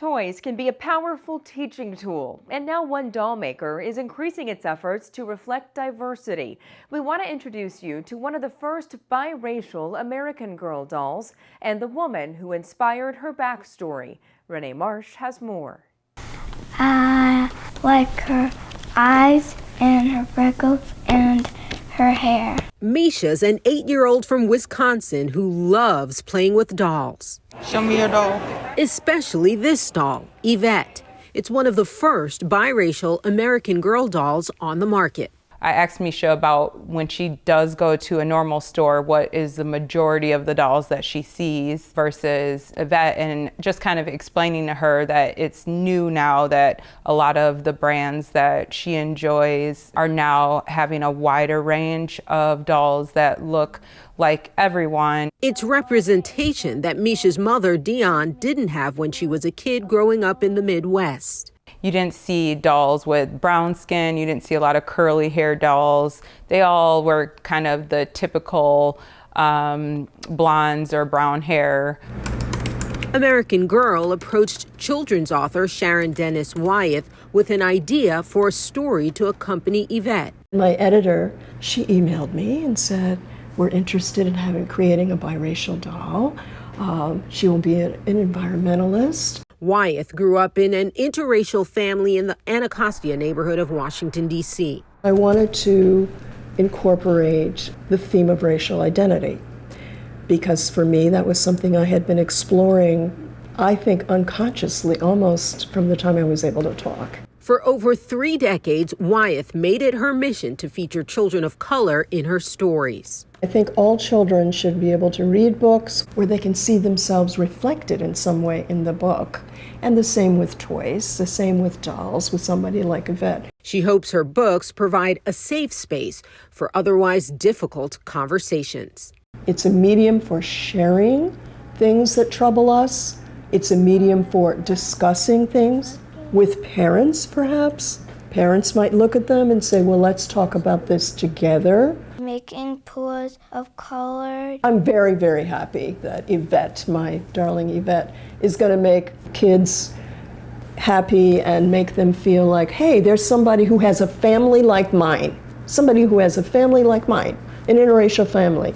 Toys can be a powerful teaching tool, and now one doll maker is increasing its efforts to reflect diversity. We want to introduce you to one of the first biracial American Girl dolls and the woman who inspired her backstory. Renee Marsh has more. I like her eyes and her freckles and her hair. Misha's an 8-year-old from Wisconsin who loves playing with dolls. Show me your doll. Especially this doll, Yvette. It's one of the first biracial American Girl dolls on the market. I asked Misha about when she does go to a normal store, what is the majority of the dolls that she sees versus Yvette, and just kind of explaining to her that it's new now that a lot of the brands that she enjoys are now having a wider range of dolls that look like everyone. It's representation that Misha's mother, Dion, didn't have when she was a kid growing up in the Midwest. You didn't see dolls with brown skin, you didn't see a lot of curly hair dolls. They all were kind of the typical blondes or brown hair. American Girl approached children's author Sharon Dennis Wyeth with an idea for a story to accompany Yvette. My editor, she emailed me and said, we're interested in creating a biracial doll. She will be an environmentalist. Wyeth grew up in an interracial family in the Anacostia neighborhood of Washington, D.C. I wanted to incorporate the theme of racial identity because for me that was something I had been exploring, I think unconsciously, almost from the time I was able to talk. For over 3 decades, Wyeth made it her mission to feature children of color in her stories. I think all children should be able to read books where they can see themselves reflected in some way in the book. And the same with toys, the same with dolls, with somebody like Yvette. She hopes her books provide a safe space for otherwise difficult conversations. It's a medium for sharing things that trouble us. It's a medium for discussing things with parents, perhaps. Parents might look at them and say, well, let's talk about this together. Making pools of color. I'm very, very happy that Yvette, my darling Yvette, is going to make kids happy and make them feel like, hey, there's somebody who has a family like mine. Somebody who has a family like mine, an interracial family.